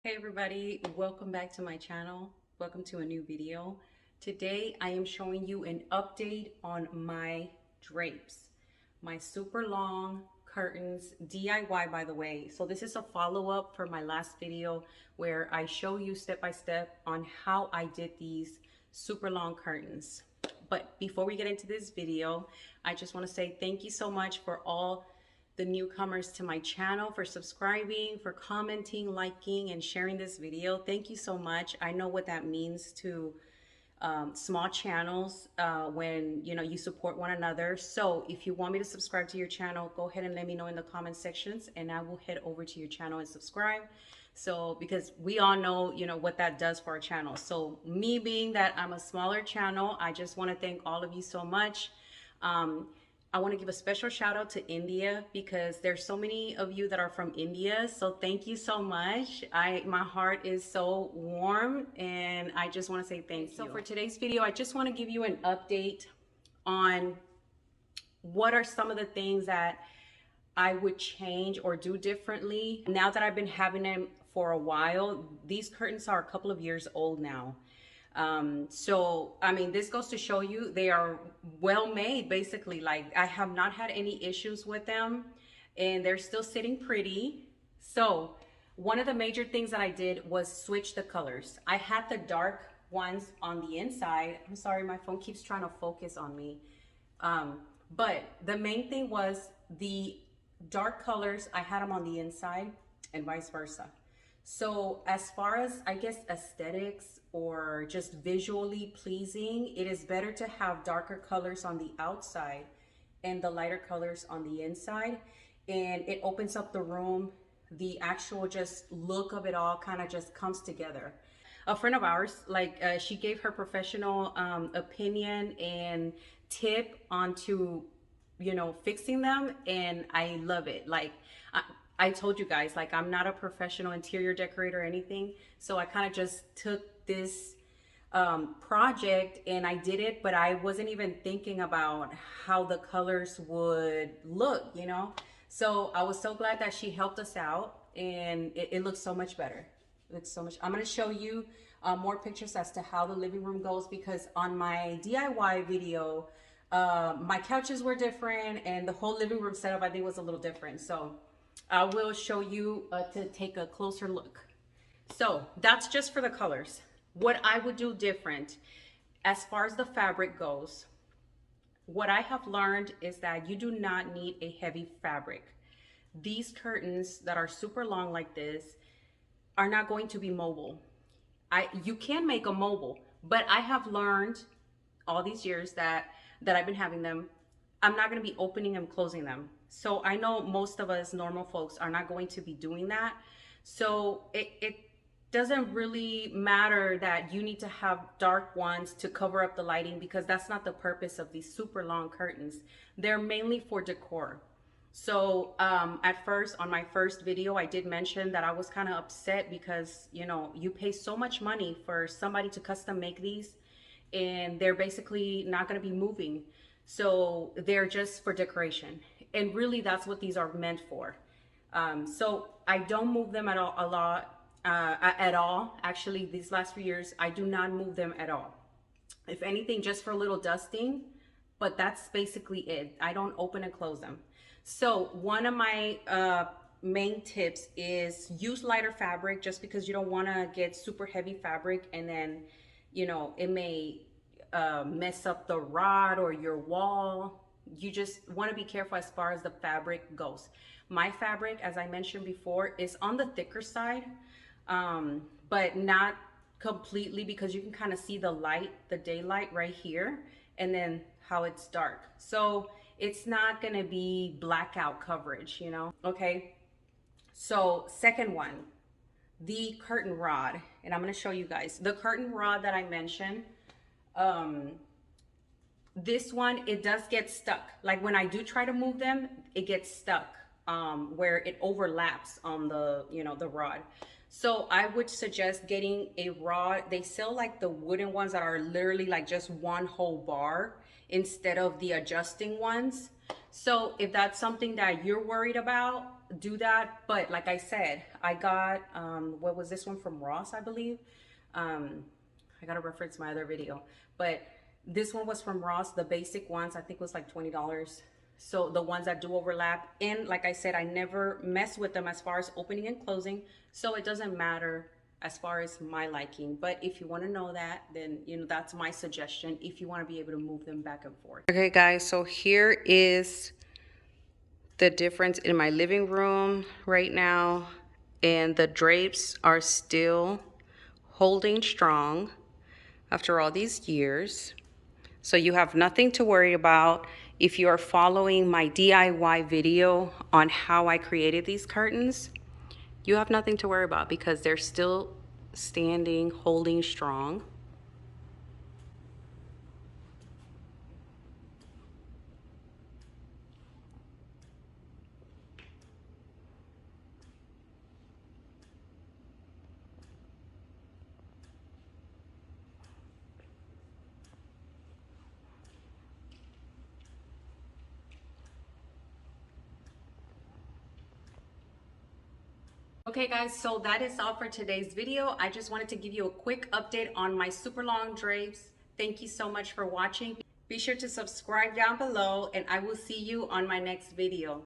Hey everybody, welcome back to my channel. Welcome to a new video. Today I am showing you an update on my drapes, my super long curtains, DIY by the way. So this is a follow-up for my last video where I show you step by step on how I did these super long curtains. But before we get into this video, I just want to say thank you so much for all the newcomers to my channel, for subscribing, for commenting, liking, and sharing this video. Thank you so much. I know what that means to small channels when you support one another. So if you want me to subscribe to your channel, go ahead and let me know in the comment sections and I will head over to your channel and subscribe. So because we all know what that does for our channel. So me being that I'm a smaller channel, I just want to thank all of you so much. I want to give a special shout out to India because there's so many of you that are from India. So thank you so much. My heart is so warm and I just want to say thank you. So for today's video, I just want to give you an update on what are some of the things that I would change or do differently. Now that I've been having them for a while, these curtains are a couple of years old now. So I mean, this goes to show you they are well made. Basically, like, I have not had any issues with them and they're still sitting pretty. So one of the major things that I did was switch the colors. I had the dark ones on the inside. I'm sorry, my phone keeps trying to focus on me. But the main thing was the dark colors, I had them on the inside and vice versa. So as far as, I guess, aesthetics or just visually pleasing, it is better to have darker colors on the outside and the lighter colors on the inside. And it opens up the room. The actual just look of it all kind of just comes together. A friend of ours, she gave her professional opinion and tip onto fixing them, and I love it. I told you guys, like, I'm not a professional interior decorator or anything, so I kind of just took this project and I did it, but I wasn't even thinking about how the colors would look, so I was so glad that she helped us out, and it looks so much better. It looks so much. I'm going to show you more pictures as to how the living room goes, because on my DIY video my couches were different and the whole living room setup, I think, was a little different. So I will show you to take a closer look. So that's just for the colors. What I would do different as far as the fabric goes, what I have learned is that you do not need a heavy fabric. These curtains that are super long like this are not going to be mobile. You can make them mobile, but I have learned all these years that I've been having them, I'm not going to be opening and closing them. So I know most of us normal folks are not going to be doing that. So it doesn't really matter that you need to have dark ones to cover up the lighting, because that's not the purpose of these super long curtains. They're mainly for decor. So at first, on my first video, I did mention that I was kind of upset because, you pay so much money for somebody to custom make these, and they're basically not going to be moving. So they're just for decoration. And really, that's what these are meant for. So I don't move them at all. Actually, these last few years, I do not move them at all. If anything, just for a little dusting, but that's basically it. I don't open and close them. So one of my main tips is use lighter fabric, just because you don't want to get super heavy fabric and then it may mess up the rod or your wall. You just want to be careful as far as the fabric goes. My fabric, as I mentioned before, is on the thicker side, but not completely, because you can kind of see the light, the daylight right here, and then how it's dark. So it's not going to be blackout coverage, Okay. So second one, the curtain rod, and I'm going to show you guys the curtain rod that I mentioned. This one, it does get stuck. Like when I do try to move them, it gets stuck where it overlaps on the the rod. So I would suggest getting a rod. They sell like the wooden ones that are literally like just one whole bar instead of the adjusting ones. So if that's something that you're worried about, do that. But like I said, I got, what was this one from Ross, I believe? I gotta reference my other video, but this one was from Ross. The basic ones, I think was like $20. So the ones that do overlap, and like I said, I never mess with them as far as opening and closing. So it doesn't matter as far as my liking. But if you want to know that, then that's my suggestion if you want to be able to move them back and forth. Okay guys, so here is the difference in my living room right now, and the drapes are still holding strong after all these years. So you have nothing to worry about. If you are following my DIY video on how I created these curtains, you have nothing to worry about because they're still standing, holding strong. Okay guys, so that is all for today's video. I just wanted to give you a quick update on my super long drapes. Thank you so much for watching. Be sure to subscribe down below, and I will see you on my next video.